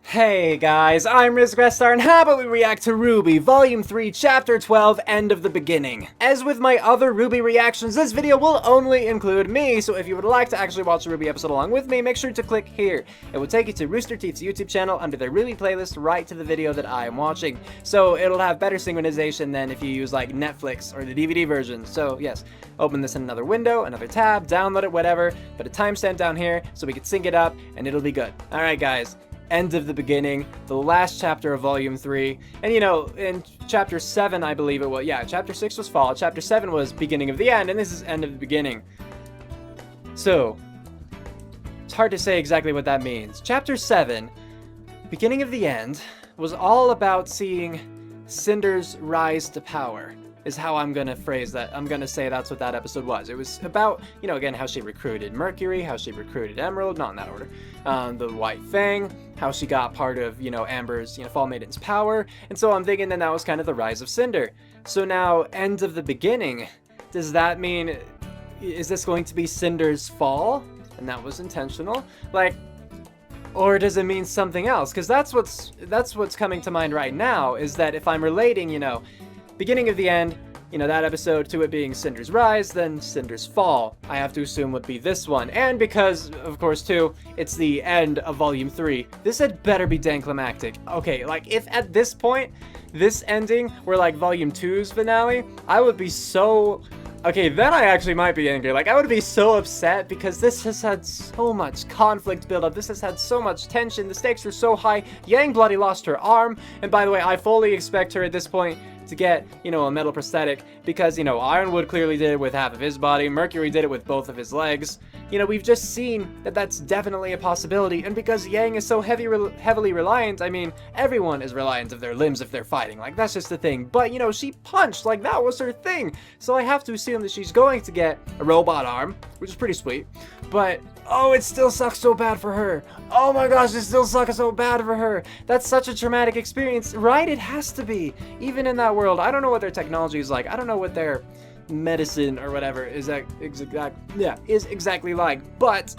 Hey guys, I'm Grestar, and how about we react to RWBY, Volume 3, Chapter 12, End of the Beginning. As with my other RWBY reactions, this video will only include me, so if you would like to actually watch the RWBY episode along with me, make sure to click here. It will take you to Rooster Teeth's YouTube channel under their RWBY playlist right to the video that I am watching. So it'll have better synchronization than if you use like Netflix or the DVD version. So yes, open this in another window, another tab, download it, whatever, put a timestamp down here so we can sync it up and it'll be good. Alright guys. End of the beginning, the last chapter of Volume 3, and you know, in Chapter 7, I believe it was, yeah, Chapter 6 was Fall, Chapter 7 was beginning of the end, and this is end of the beginning. So, it's hard to say exactly what that means. Chapter 7, beginning of the end, was all about seeing Cinder's rise to power, is how I'm gonna phrase that. I'm gonna say that's what that episode was. It was about, you know, again, how she recruited Mercury, how she recruited Emerald, not in that order, the White Fang, how she got part of, you know, Amber's, you know, Fall Maiden's power, and so I'm thinking that was kind of the rise of Cinder. So now, end of the beginning, does that mean, is this going to be Cinder's fall? And that was intentional? Like, or does it mean something else? Because that's what's coming to mind right now, is that if I'm relating, you know, beginning of the end, you know, that episode to it being Cinder's rise, then Cinder's fall, I have to assume would be this one. And because, of course, too, it's the end of Volume 3, this had better be dang climactic. Okay, like, if at this point, this ending were like Volume 2's finale, I would be so... Okay, then I actually might be angry. Like, I would be so upset because this has had so much conflict build up. This has had so much tension. The stakes are so high. Yang bloody lost her arm. And by the way, I fully expect her at this point to get, you know, a metal prosthetic because, you know, Ironwood clearly did it with half of his body. Mercury did it with both of his legs. You know, we've just seen that that's definitely a possibility. And because Yang is so heavily reliant, I mean, everyone is reliant of their limbs if they're fighting. Like, that's just the thing. But, you know, she punched. Like, that was her thing. So I have to assume that she's going to get a robot arm, which is pretty sweet. But, oh, it still sucks so bad for her. Oh my gosh, it still sucks so bad for her. That's such a traumatic experience, right? It has to be. Even in that world, I don't know what their technology is like. I don't know what their medicine or whatever is exactly like. But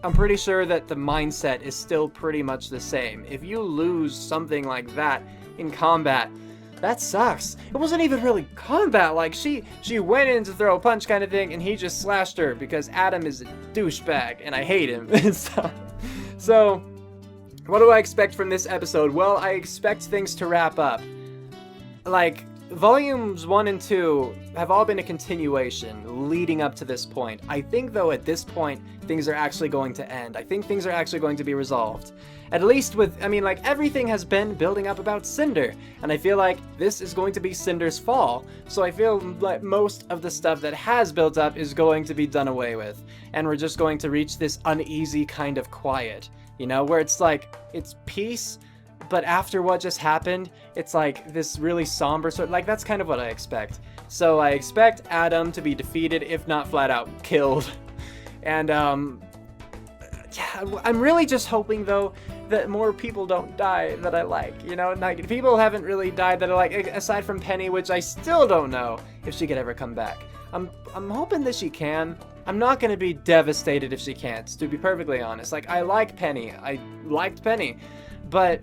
I'm pretty sure that the mindset is still pretty much the same. If you lose something like that in combat, that sucks. It wasn't even really combat, like she went in to throw a punch kind of thing and he just slashed her because Adam is a douchebag and I hate him and stuff. So, what do I expect from this episode? Well, I expect things to wrap up. Like, Volumes 1 and 2 have all been a continuation leading up to this point. I think, though, at this point, things are actually going to end. I think things are actually going to be resolved. At least with, I mean, like, everything has been building up about Cinder, and I feel like this is going to be Cinder's fall, so I feel like most of the stuff that has built up is going to be done away with, and we're just going to reach this uneasy kind of quiet, you know, where it's like, it's peace, but after what just happened, it's like this really somber sort, like, that's kind of what I expect. So I expect Adam to be defeated, if not flat out killed, and, yeah, I'm really just hoping, though, that more people don't die that I like, you know? Like, people haven't really died that I like, aside from Penny, which I still don't know if she could ever come back. I'm hoping that she can. I'm not gonna be devastated if she can't, to be perfectly honest. Like, I like Penny. I liked Penny. But,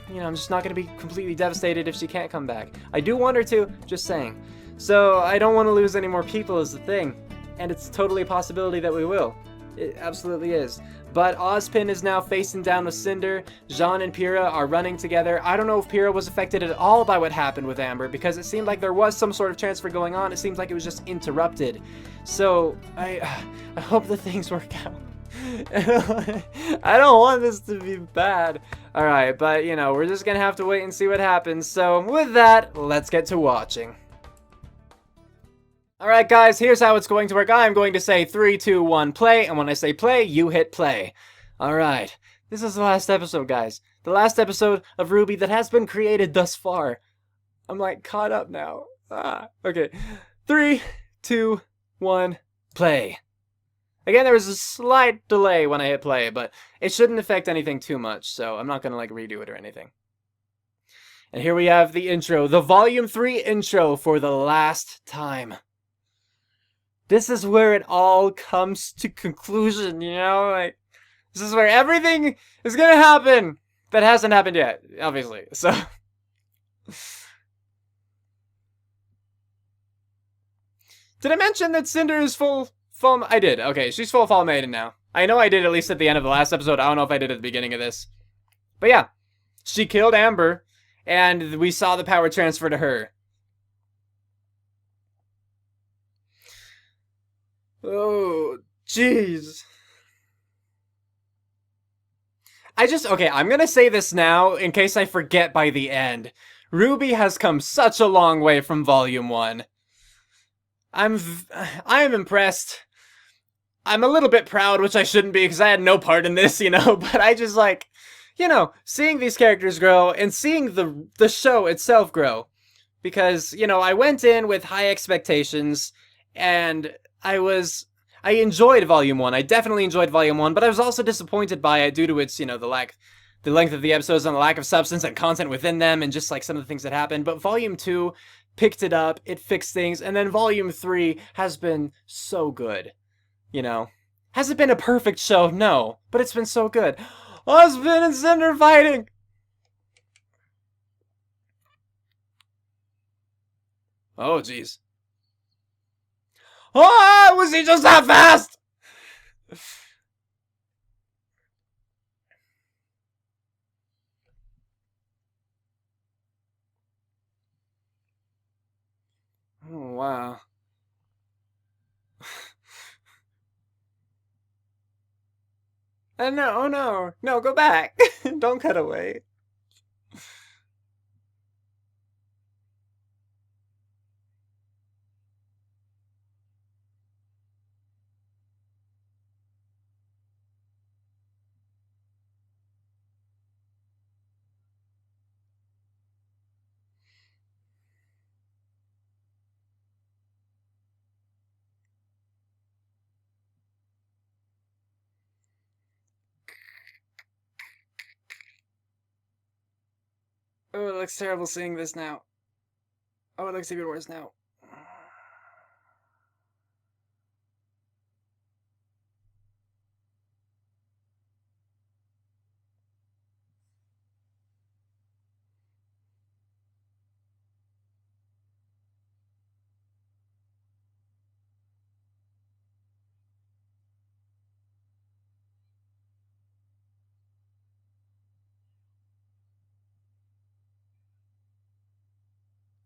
you know, I'm just not gonna be completely devastated if she can't come back. I do want her to, just saying. So, I don't want to lose any more people is the thing. And it's totally a possibility that we will. It absolutely is. But Ozpin is now facing down with Cinder. Jean and Pyrrha are running together. I don't know if Pyrrha was affected at all by what happened with Amber, because it seemed like there was some sort of transfer going on. It seems like it was just interrupted. So, I hope that things work out. I don't want this to be bad. Alright, but, you know, we're just gonna have to wait and see what happens. So, with that, let's get to watching. Alright guys, here's how it's going to work. I'm going to say 3, 2, 1, play, and when I say play, you hit play. Alright, this is the last episode, guys. The last episode of RWBY that has been created thus far. I'm like caught up now. Okay. 3, 2, 1, play. Again, there was a slight delay when I hit play, but it shouldn't affect anything too much, so I'm not gonna like redo it or anything. And here we have the intro, the Volume 3 intro for the last time. This is where it all comes to conclusion, you know? Like, this is where everything is gonna happen. That hasn't happened yet, obviously. So did I mention that Cinder is full I did. Okay, she's full Fall Maiden now. I know I did at least at the end of the last episode. I don't know if I did at the beginning of this. But yeah, she killed Amber, and we saw the power transfer to her. Oh, jeez. Okay, I'm gonna say this now in case I forget by the end. RWBY has come such a long way from Volume 1. I am impressed. I'm a little bit proud, which I shouldn't be because I had no part in this, but I just like, seeing these characters grow and seeing the show itself grow. Because, I went in with high expectations and I enjoyed Volume 1. I definitely enjoyed Volume 1, but I was also disappointed by it due to its, the length of the episodes and the lack of substance and content within them and just like some of the things that happened. But Volume 2 picked it up, it fixed things, and then Volume 3 has been so good. Has it been a perfect show? No, but it's been so good. Husband and Cinder fighting! Oh, jeez. Oh, was he just that fast? Oh, wow. No, oh no. No, go back. Don't cut away. Oh, it looks terrible seeing this now. Oh, it looks even worse now.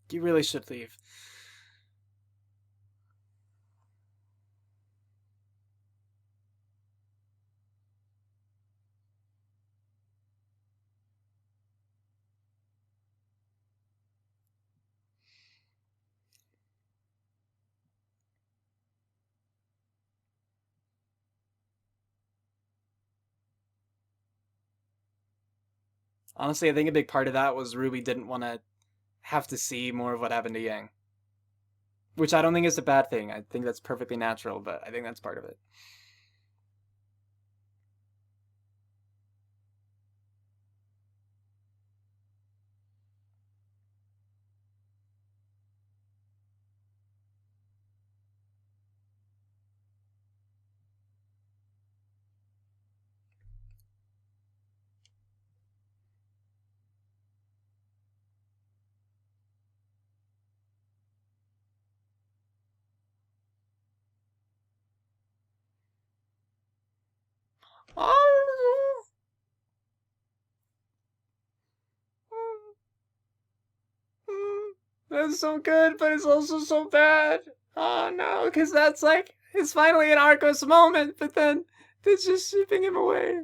You really should leave. Honestly, I think a big part of that was RWBY didn't want to have to see more of what happened to Yang. Which I don't think is a bad thing. I think that's perfectly natural, but I think that's part of it. Oh, that's so good, but it's also so bad. Oh no, because that's like, it's finally an Arcos moment, but then it's just shipping him away.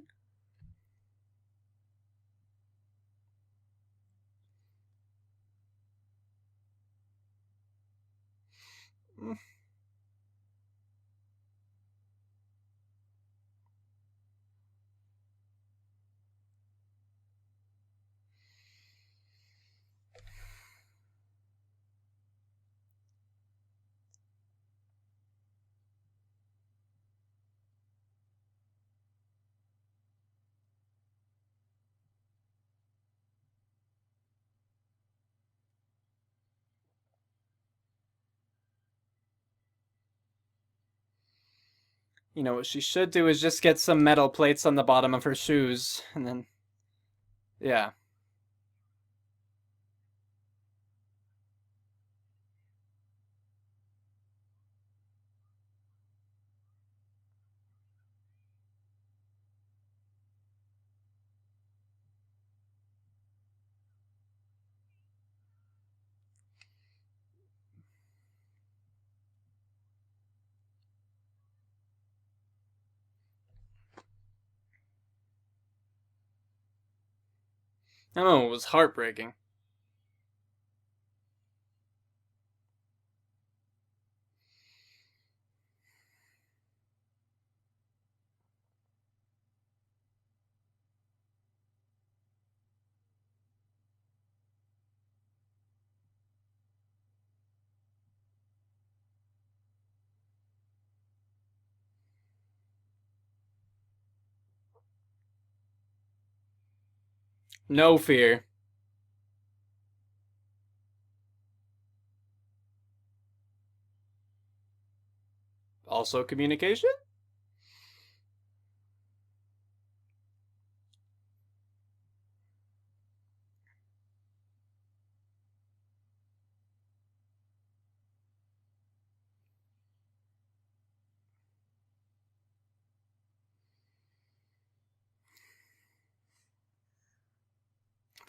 What she should do is just get some metal plates on the bottom of her shoes, and then Yeah. Oh, it was heartbreaking. No fear. Also communication?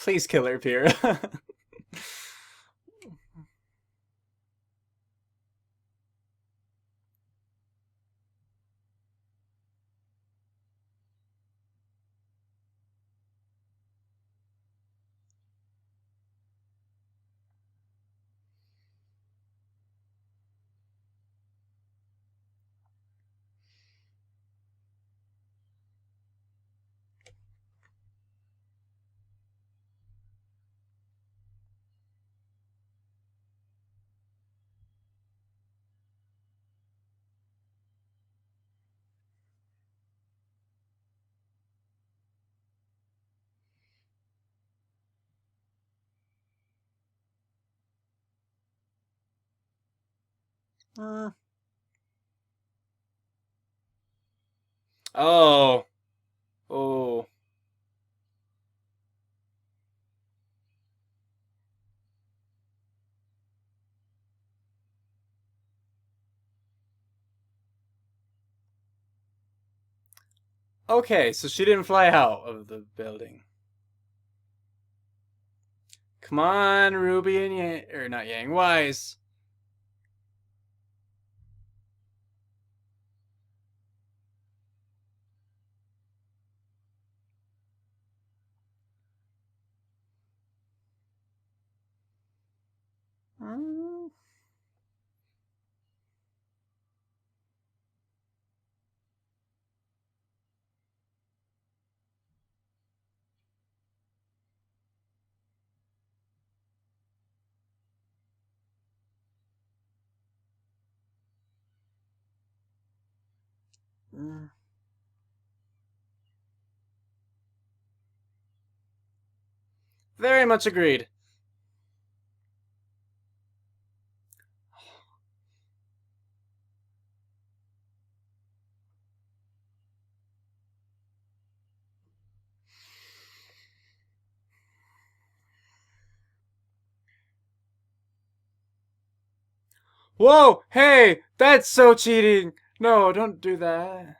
Please kill her, Pyrrha. uh, oh. Oh. Okay, so she didn't fly out of the building. Come on, Ruby and Yang, or not Yang, Wise. Mm. Mm. Very much agreed. Whoa! Hey! That's so cheating! No, don't do that.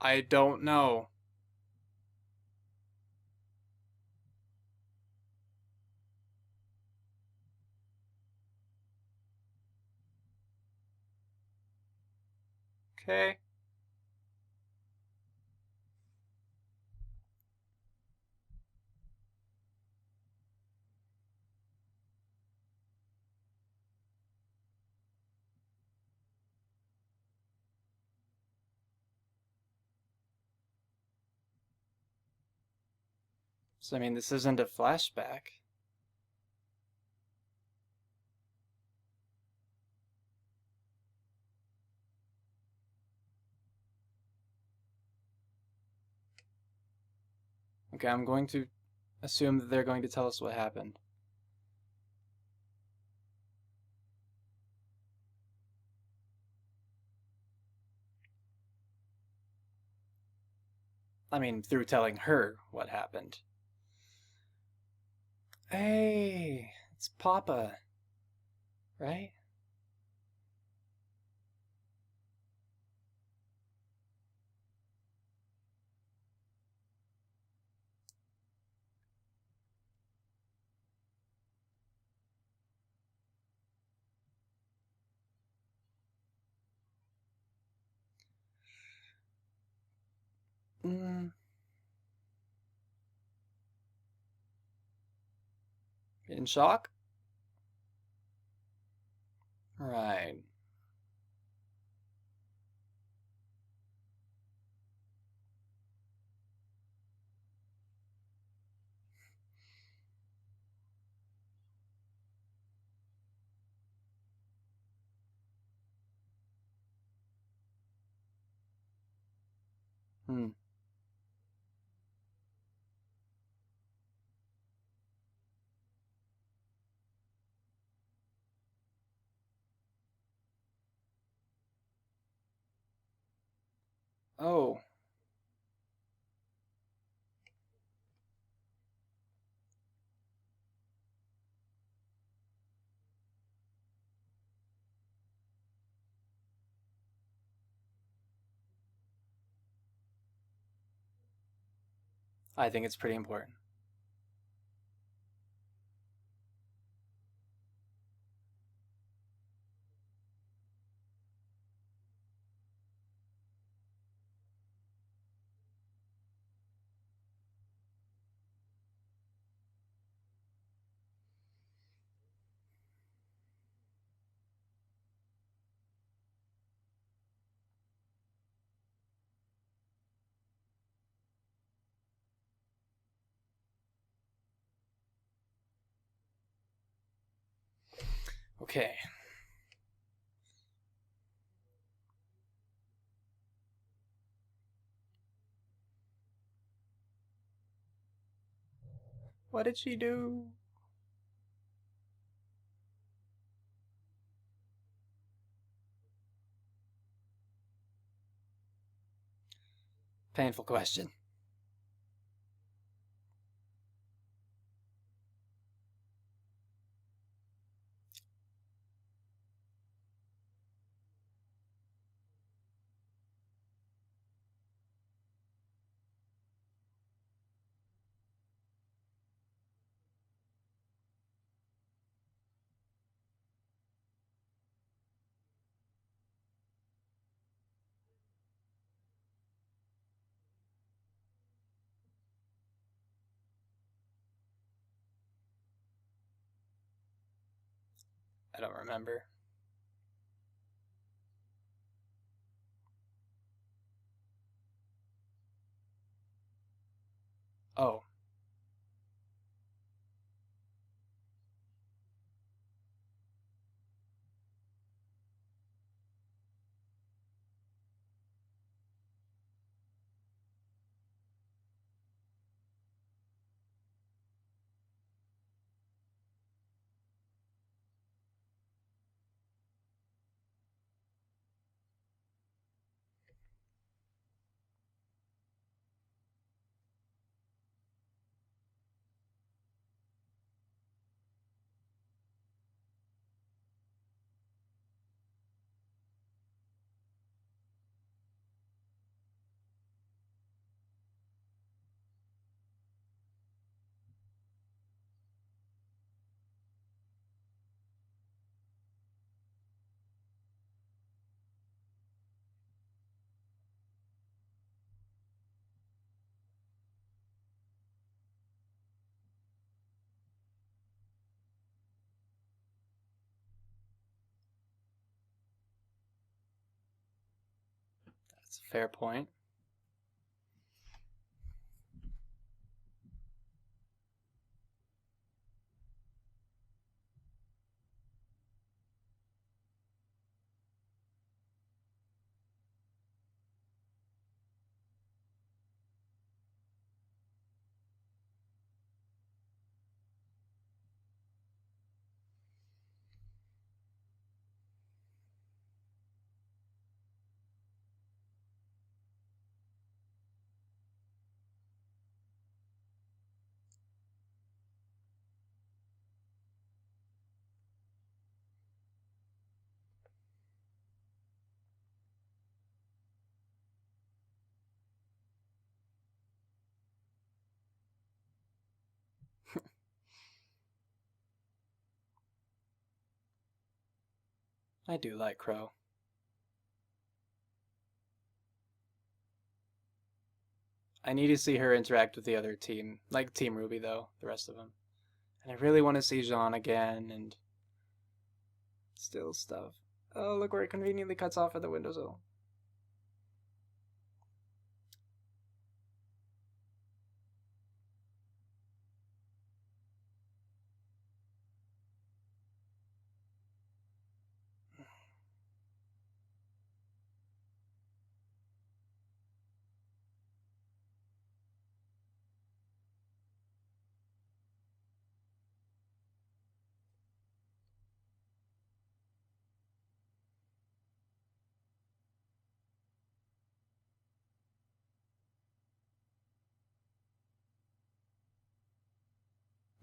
I don't know. Okay. So, I mean, this isn't a flashback. Okay, I'm going to assume that they're going to tell us what happened. I mean, through telling her what happened. Hey, it's Papa, right? Mm, in shock? Right. Hmm. Oh, I think it's pretty important. Okay. What did she do? Painful question. I don't remember. Oh, It's a fair point. I do like Crow. I need to see her interact with the other team, like Team RWBY though, the rest of them. And I really want to see Jean again and still stuff. Oh, look where it conveniently cuts off at the windowsill.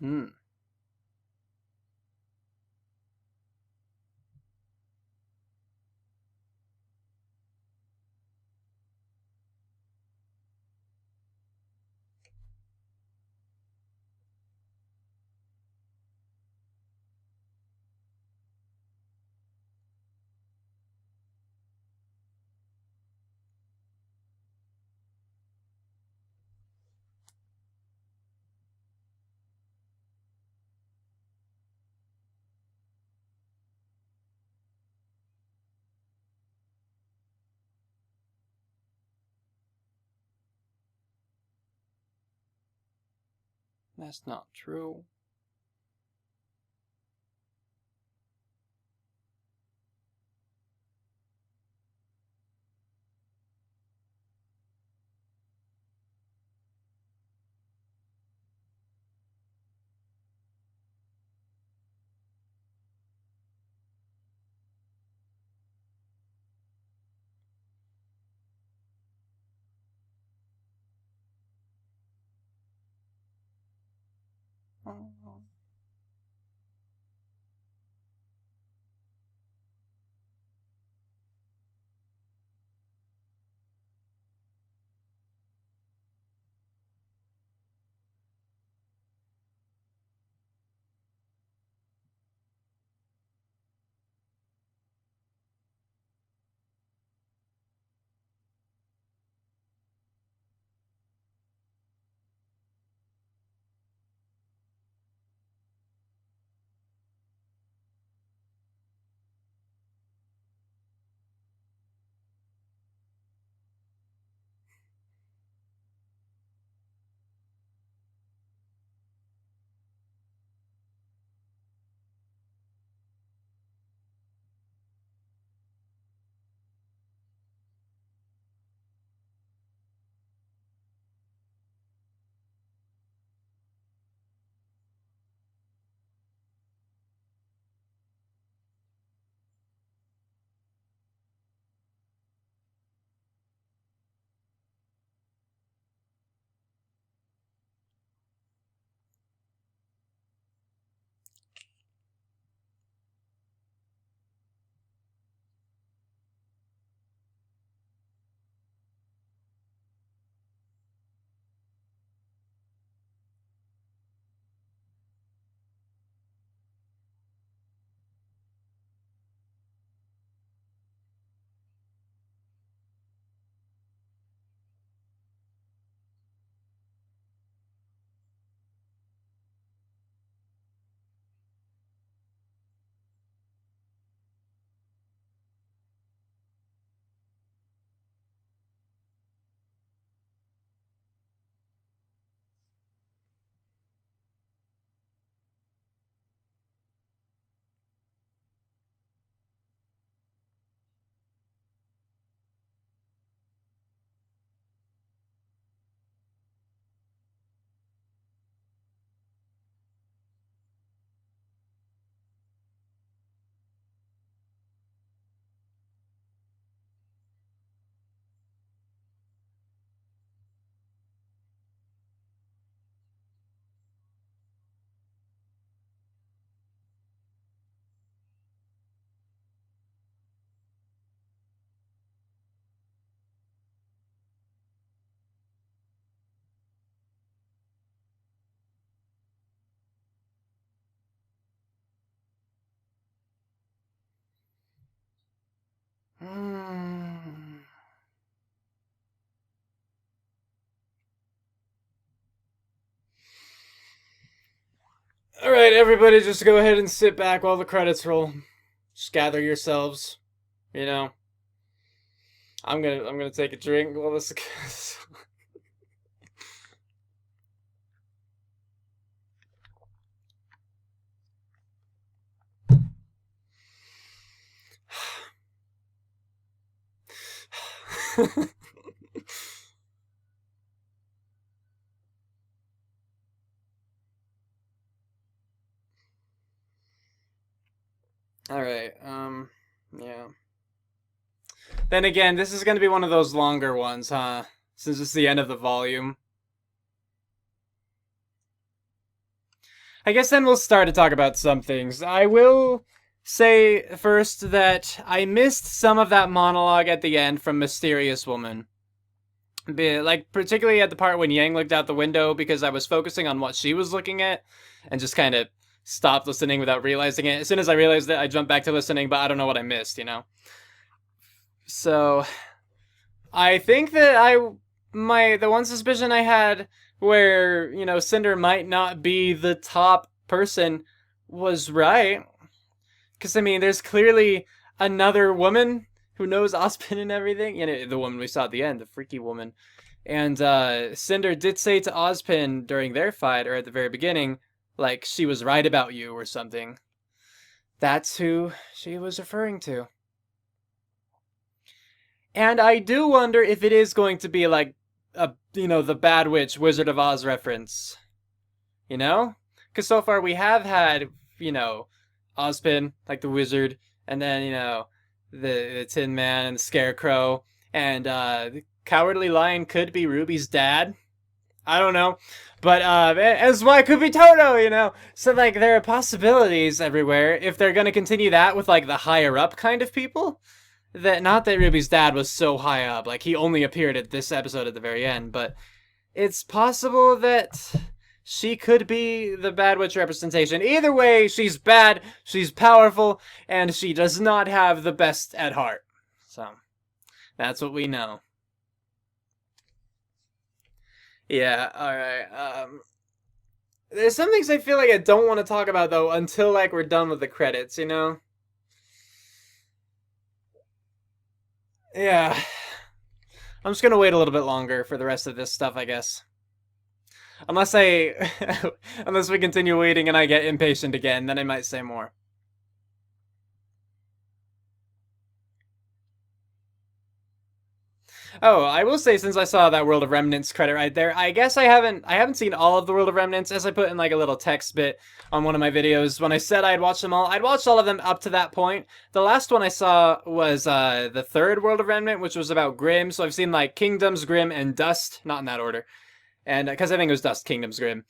Hmm. That's not true. Oh. Alright, everybody, just go ahead and sit back while the credits roll. Just gather yourselves. You know. I'm gonna take a drink while this Alright, yeah. Then again, this is gonna be one of those longer ones, huh? Since it's the end of the volume. I guess then we'll start to talk about some things. I will say first that I missed some of that monologue at the end from Mysterious Woman. Like, particularly at the part when Yang looked out the window, because I was focusing on what she was looking at and just kind of stopped listening without realizing it. As soon as I realized it, I jumped back to listening, but I don't know what I missed, you know? So, I think that the one suspicion I had where, you know, Cinder might not be the top person was right. Because, I mean, there's clearly another woman who knows Ozpin and everything. You know, the woman we saw at the end, the freaky woman. And Cinder did say to Ozpin during their fight, or at the very beginning, like, she was right about you or something. That's who she was referring to. And I do wonder if it is going to be like a, you know, the Bad Witch Wizard of Oz reference. You know? Because so far we have had, you know, Ozpin, like the wizard, and then, you know, the Tin Man and the Scarecrow, and the Cowardly Lion could be Ruby's dad. I don't know. But as why could be Toto, you know? So, like, there are possibilities everywhere. If they're going to continue that with, like, the higher up kind of people, that not that Ruby's dad was so high up, like he only appeared at this episode at the very end, but it's possible that she could be the Bad Witch representation. Either way, she's bad, she's powerful, and she does not have the best at heart. So, that's what we know. Yeah, alright, there's some things I feel like I don't want to talk about, though, until, like, we're done with the credits, you know? Yeah. I'm just gonna wait a little bit longer for the rest of this stuff, I guess. Unless unless we continue waiting and I get impatient again, then I might say more. Oh, I will say, since I saw that World of Remnants credit right there, I guess I haven't seen all of the World of Remnants, as I put in like a little text bit on one of my videos. When I said I'd watched them all, I'd watched all of them up to that point. The last one I saw was the third World of Remnant, which was about Grimm. So I've seen like Kingdoms, Grimm, and Dust, not in that order. And because I think it was Dust Kingdoms Grimm.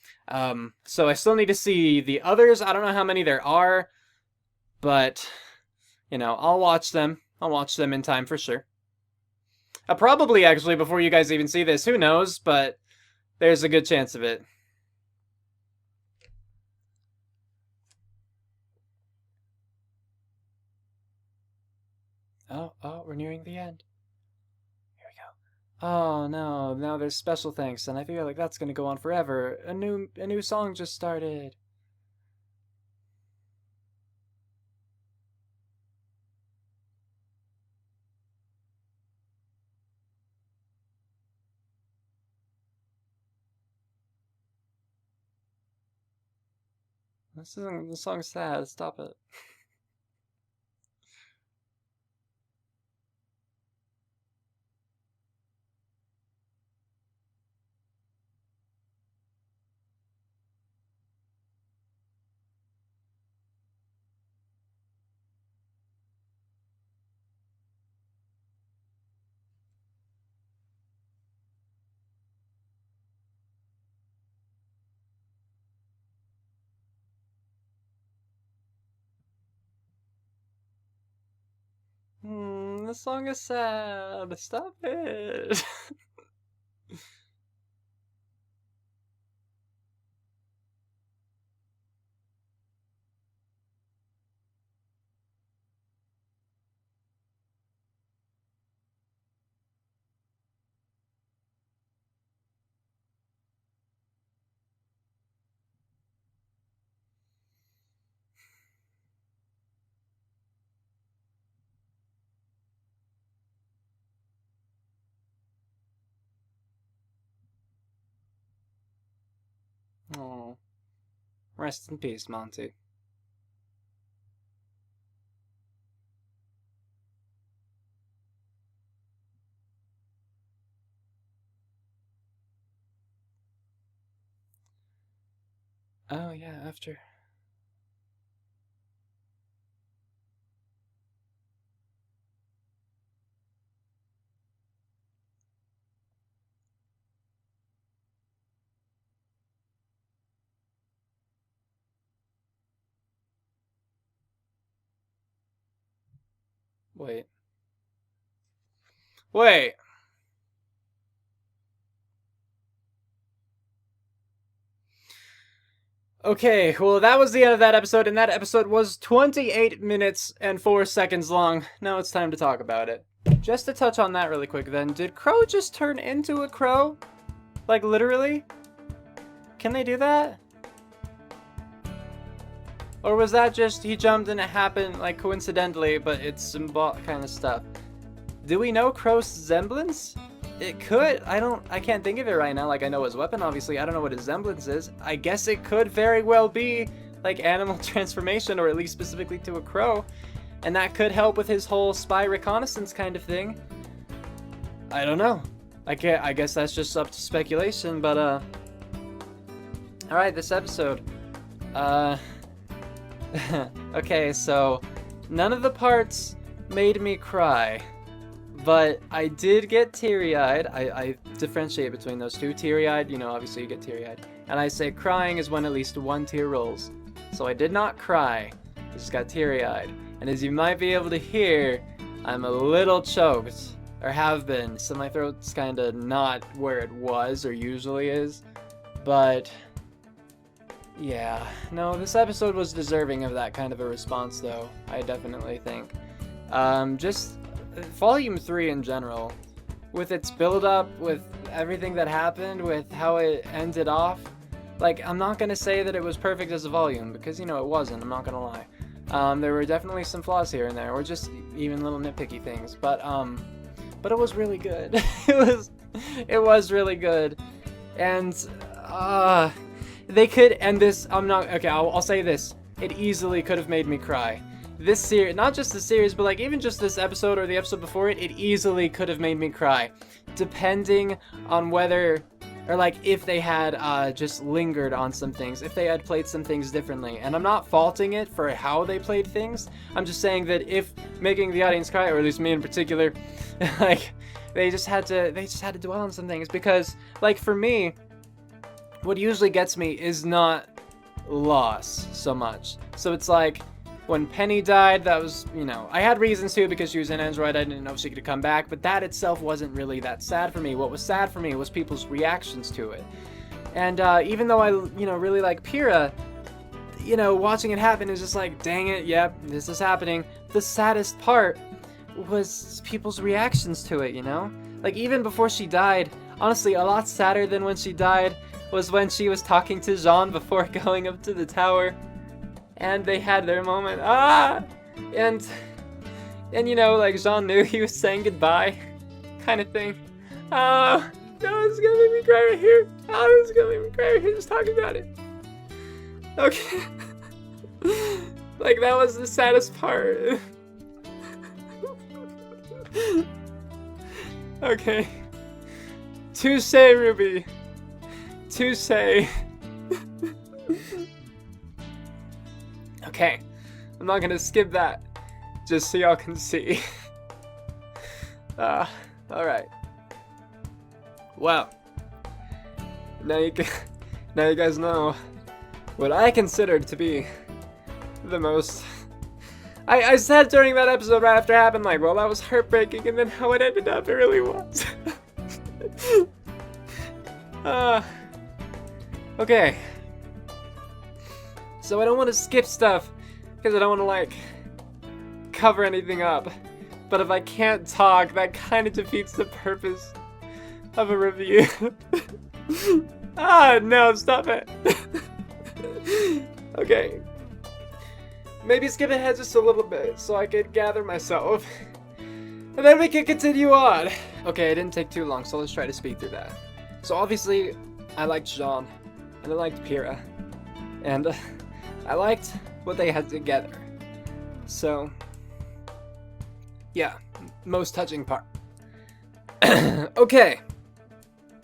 So I still need to see the others. I don't know how many there are, but you know, I'll watch them. I'll watch them in time for sure. Probably, actually, before you guys even see this. Who knows? But there's a good chance of it. Oh, we're nearing the end. Here we go. Oh, no. Now there's special thanks, and I feel like that's gonna go on forever. A new song just started. The song's sad. Stop it. The song is sad. Stop it. Oh. Rest in peace, Monty. Oh, yeah, after. Wait. Wait! Okay, well, that was the end of that episode, and that episode was 28 minutes and 4 seconds long. Now it's time to talk about it. Just to touch on that really quick then, did Crow just turn into a crow? Like, literally? Can they do that? Or was that just he jumped and it happened, like, coincidentally, but it's symbol kind of stuff? Do we know Crow's semblance? It could. I can't think of it right now. Like, I know his weapon, obviously. I don't know what his semblance is. I guess it could very well be, like, animal transformation, or at least specifically to a crow. And that could help with his whole spy reconnaissance kind of thing. I don't know. I guess that's just up to speculation, but, alright, this episode. Okay, so, none of the parts made me cry. But I did get teary-eyed. I differentiate between those two. Teary-eyed, you know, obviously you get teary-eyed. And I say crying is when at least one tear rolls. So I did not cry. I just got teary-eyed. And as you might be able to hear, I'm a little choked. Or have been. So my throat's kind of not where it was or usually is. But yeah. No, this episode was deserving of that kind of a response, though. I definitely think. Just Volume 3 in general, with its build-up, with everything that happened, with how it ended off, like, I'm not gonna say that it was perfect as a volume, because, you know, it wasn't, I'm not gonna lie. There were definitely some flaws here and there, or just even little nitpicky things, but it was really good. it was really good, and, they could end this, I'll say this, it easily could have made me cry. This series, not just the series, but like even just this episode or the episode before it, it easily could have made me cry, depending on whether, or like if they had just lingered on some things, if they had played some things differently. And I'm not faulting it for how they played things. I'm just saying that if making the audience cry, or at least me in particular, like they just had to dwell on some things, because like for me, what usually gets me is not loss so much. So it's like, when Penny died, that was, you know, I had reasons to, because she was an android, I didn't know if she could come back, but that itself wasn't really that sad for me. What was sad for me was people's reactions to it. And even though I, you know, really like Pyrrha, you know, watching it happen is just like, dang it, yep, this is happening. The saddest part was people's reactions to it, you know? Like, even before she died, honestly, a lot sadder than when she died was when she was talking to Jean before going up to the tower. And they had their moment, and you know, like, Jean knew he was saying goodbye, kind of thing. No, it's gonna make me cry right here. It's gonna make me cry right here just talking about it. Okay. Like, that was the saddest part. Okay. Touche, Ruby. Touche. Okay, I'm not gonna skip that, just so y'all can see. Alright. Well, now you guys know what I considered to be the most... I said during that episode right after it happened, like, well, that was heartbreaking, and then how it ended up, it really was. Okay. So I don't want to skip stuff, because I don't want to, like, cover anything up. But if I can't talk, that kind of defeats the purpose of a review. No, stop it. Okay. Maybe skip ahead just a little bit, so I could gather myself. And then we can continue on. Okay, it didn't take too long, so let's try to speed through that. So obviously, I liked Jean. and I liked Pyrrha, and I liked what they had together. So, yeah, most touching part. Okay,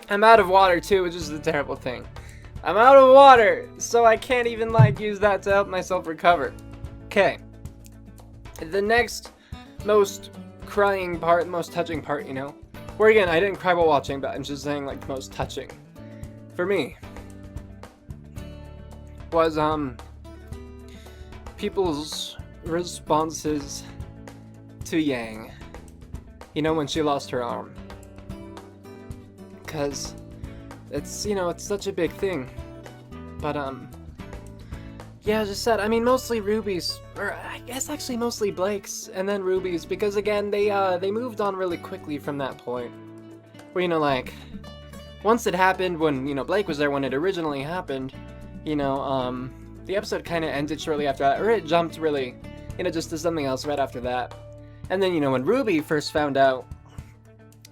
I'm out of water too, which is a terrible thing. I'm out of water, so I can't even like use that to help myself recover. Okay, the next most crying part, most touching part, you know, where again, I didn't cry while watching, but I'm just saying like the most touching for me was people's responses to Yang, you know, when she lost her arm, because it's, you know, it's such a big thing. But yeah, as I said, I mean, mostly RWBY's, or I guess actually mostly Blake's, and then RWBY's, because again, they moved on really quickly from that point, where, you know, like, once it happened, when, you know, Blake was there when it originally happened, you know, the episode kind of ended shortly after that, or it jumped really, you know, just to something else right after that. And then, you know, when RWBY first found out,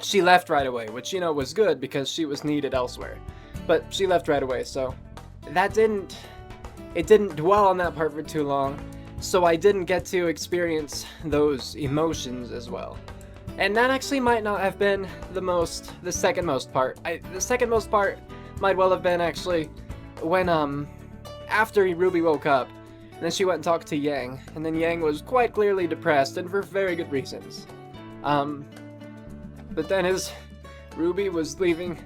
she left right away, which, you know, was good because she was needed elsewhere. But she left right away, so that didn't dwell on that part for too long, so I didn't get to experience those emotions as well. And that actually might not have been the second most part. The second most part might well have been actually when, after RWBY woke up, and then she went and talked to Yang, and then Yang was quite clearly depressed, and for very good reasons. But then as RWBY was leaving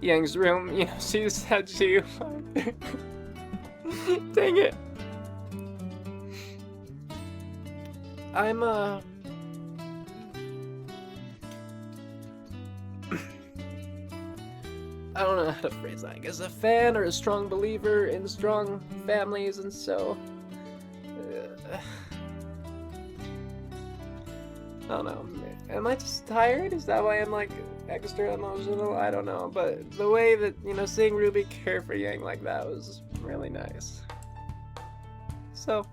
Yang's room, you know, she said she... Dang it. I don't know how to phrase that. I guess a fan or a strong believer in strong families, and so... I don't know. Am I just tired? Is that why I'm like extra emotional? I don't know. But the way that, you know, seeing RWBY care for Yang like that was really nice. So,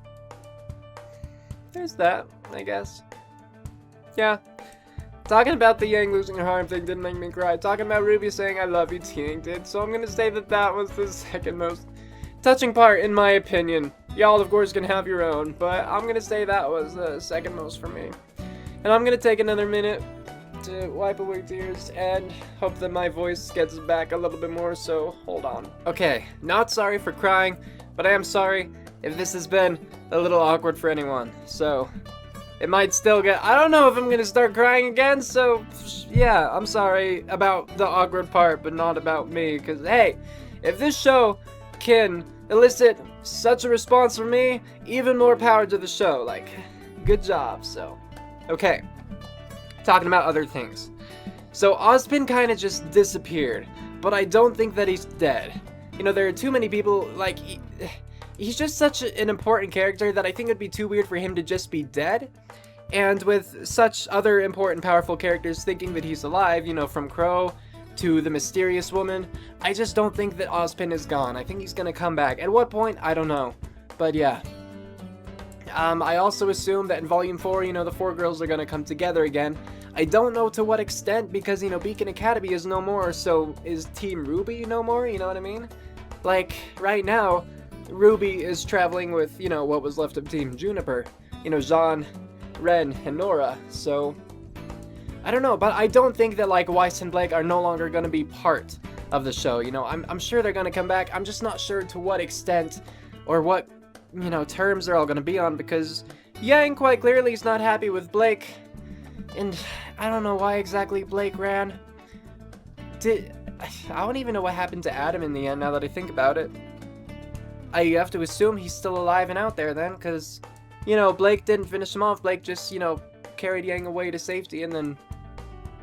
there's that, I guess. Yeah. Talking about the Yang losing her arm thing didn't make me cry. Talking about RWBY saying I love you Yang did. So I'm gonna say that that was the second most touching part in my opinion. Y'all of course can have your own, but I'm gonna say that was the second most for me. And I'm gonna take another minute to wipe away tears and hope that my voice gets back a little bit more, so hold on. Okay, not sorry for crying, but I am sorry if this has been a little awkward for anyone. So, it might still get... I don't know if I'm gonna start crying again, so yeah, I'm sorry about the awkward part, but not about me, because hey, if this show can elicit such a response from me, even more power to the show. Like, good job, so... Okay, talking about other things. So Ozpin kind of just disappeared, but I don't think that he's dead. You know, there are too many people, like, he's just such an important character that I think it'd be too weird for him to just be dead. And with such other important, powerful characters thinking that he's alive, you know, from Crow to the mysterious woman, I just don't think that Ozpin is gone. I think he's gonna come back. At what point? I don't know. But yeah. I also assume that in Volume 4, you know, the 4 girls are gonna come together again. I don't know to what extent, because, you know, Beacon Academy is no more, so is Team RWBY no more, you know what I mean? Like, right now, RWBY is traveling with, you know, what was left of Team Juniper. You know, Jean, Ren, and Nora, so... I don't know, but I don't think that, like, Weiss and Blake are no longer gonna be part of the show, you know? I'm sure they're gonna come back, I'm just not sure to what extent, or what, you know, terms they're all gonna be on, because Yang quite clearly is not happy with Blake, and I don't know why exactly Blake ran. I don't even know what happened to Adam in the end, now that I think about it. I have to assume he's still alive and out there then, because, you know, Blake didn't finish him off. Blake just, you know, carried Yang away to safety, and then,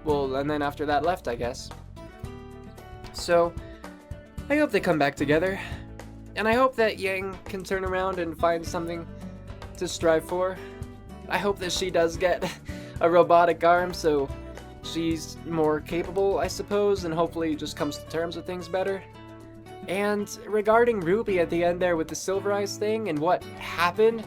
well, and then after that left, I guess. So, I hope they come back together. And I hope that Yang can turn around and find something to strive for. I hope that she does get a robotic arm, so she's more capable, I suppose, and hopefully just comes to terms with things better. And regarding RWBY at the end there with the Silver Eyes thing and what happened,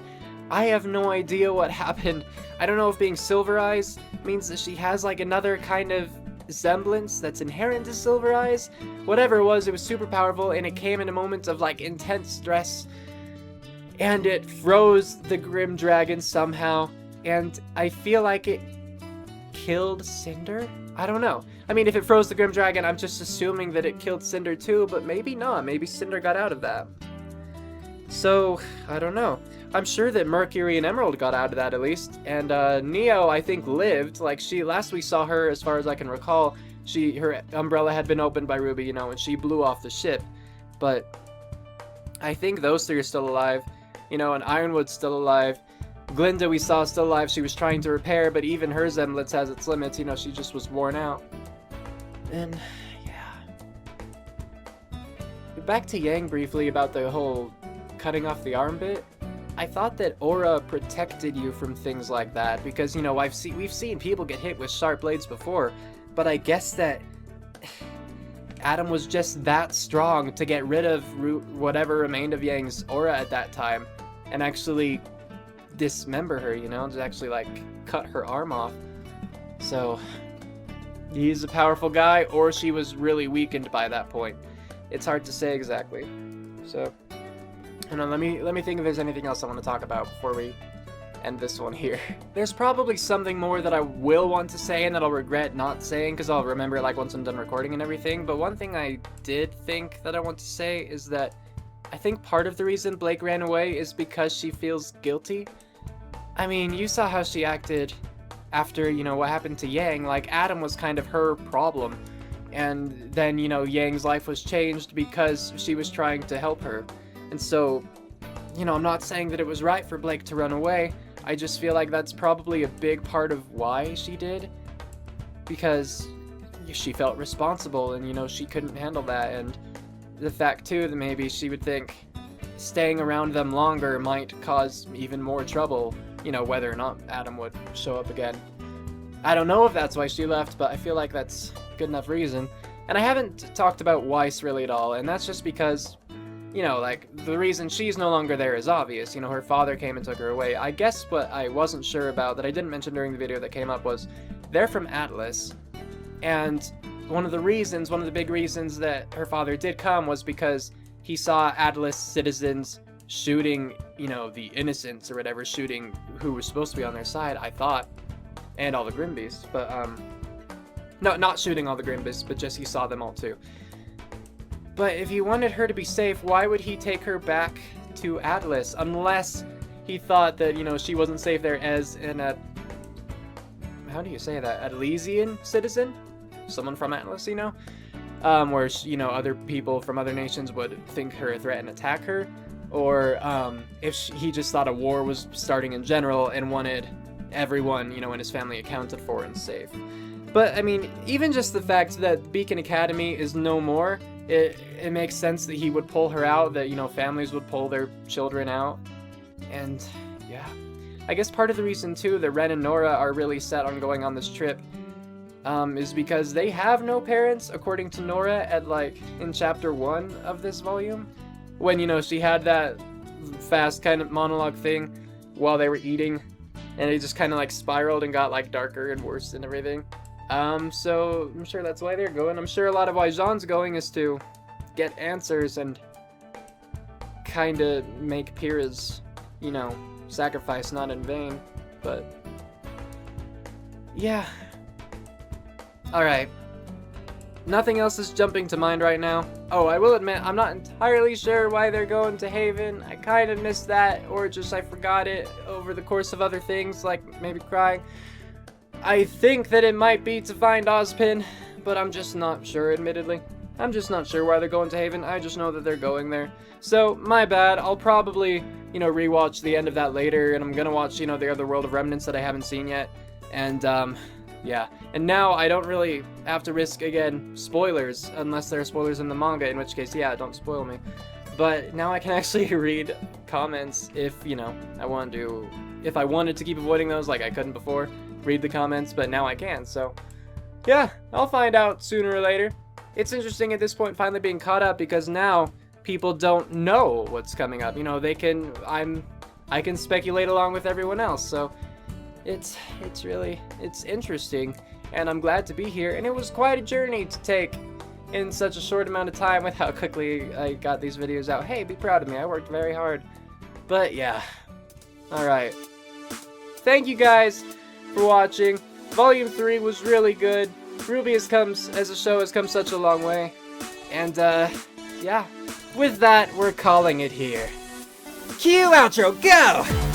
I have no idea what happened. I don't know if being Silver Eyes means that she has like another kind of semblance that's inherent to Silver Eyes. Whatever it was super powerful, and it came in a moment of like intense stress, and it froze the Grim Dragon somehow, and I feel like it killed Cinder? I don't know. I mean, if it froze the Grim Dragon, I'm just assuming that it killed Cinder too, but maybe not. Maybe Cinder got out of that. So, I don't know. I'm sure that Mercury and Emerald got out of that at least, and Neo, I think, lived. Like, last we saw her, as far as I can recall, her umbrella had been opened by Ruby, you know, and she blew off the ship. But I think those three are still alive, you know, and Ironwood's still alive. Glinda we saw still alive. She was trying to repair, but even her semblance has its limits, you know, she just was worn out. And, yeah. Back to Yang briefly about the whole cutting off the arm bit. I thought that aura protected you from things like that, because, you know, we've seen people get hit with sharp blades before, but I guess that Adam was just that strong to get rid of whatever remained of Yang's aura at that time, and actually dismember her, you know, to actually, like, cut her arm off. So, he's a powerful guy, or she was really weakened by that point. It's hard to say exactly. So, hold on, let me think if there's anything else I want to talk about before we end this one here. There's probably something more that I will want to say and that I'll regret not saying, because I'll remember it, like, once I'm done recording and everything. But one thing I did think that I want to say is that I think part of the reason Blake ran away is because she feels guilty. I mean, you saw how she acted after, you know, what happened to Yang. Like, Adam was kind of her problem, and then, you know, Yang's life was changed because she was trying to help her. And so, you know, I'm not saying that it was right for Blake to run away. I just feel like that's probably a big part of why she did, because she felt responsible, and, you know, she couldn't handle that. And the fact too that maybe she would think staying around them longer might cause even more trouble, you know, whether or not Adam would show up again. I don't know if that's why she left, but I feel like that's good enough reason. And I haven't talked about Weiss really at all, and that's just because, you know, like, the reason she's no longer there is obvious. You know, her father came and took her away. I guess what I wasn't sure about, that I didn't mention during the video that came up, was they're from Atlas, and one of the big reasons that her father did come was because he saw Atlas citizens shooting, you know, the innocents or whatever, shooting who was supposed to be on their side, I thought, and all the Grim Beasts, but, no, not shooting all the Grim Beasts, but just he saw them all too. But if he wanted her to be safe, why would he take her back to Atlas? Unless he thought that, you know, she wasn't safe there as how do you say that? Atlesian citizen? Someone from Atlas, you know? Where, you know, other people from other nations would think her a threat and attack her. Or if he just thought a war was starting in general and wanted everyone, you know, in his family accounted for and safe. But, I mean, even just the fact that Beacon Academy is no more, it makes sense that he would pull her out, that, you know, families would pull their children out. And, yeah. I guess part of the reason, too, that Ren and Nora are really set on going on this trip is because they have no parents, according to Nora, in chapter 1 of this volume. When, you know, she had that fast kind of monologue thing while they were eating, and it just kind of, like, spiraled and got, like, darker and worse and everything. So I'm sure that's why they're going. I'm sure a lot of why Jean's going is to get answers and kind of make Pyrrha's, you know, sacrifice not in vain. But, yeah. Alright. Nothing else is jumping to mind right now. Oh, I will admit, I'm not entirely sure why they're going to Haven. I kind of missed that, or just I forgot it over the course of other things, like maybe crying. I think that it might be to find Ozpin, but I'm just not sure, admittedly. I'm just not sure why they're going to Haven. I just know that they're going there. So, my bad. I'll probably, you know, rewatch the end of that later, and I'm gonna watch, you know, the other World of Remnants that I haven't seen yet. And, yeah. And now I don't really have to risk, again, spoilers, unless there are spoilers in the manga, in which case, yeah, don't spoil me. But now I can actually read comments if, you know, I want to. If I wanted to keep avoiding those, like I couldn't before, read the comments, but now I can, so yeah, I'll find out sooner or later. It's interesting at this point finally being caught up, because now people don't know what's coming up. You know, I can speculate along with everyone else, so it's interesting. and I'm glad to be here, and it was quite a journey to take in such a short amount of time with how quickly I got these videos out. Hey, be proud of me, I worked very hard. But yeah, alright. Thank you guys for watching. Volume 3 was really good. RWBY as a show has come such a long way. And yeah, with that, we're calling it here. Cue outro, go!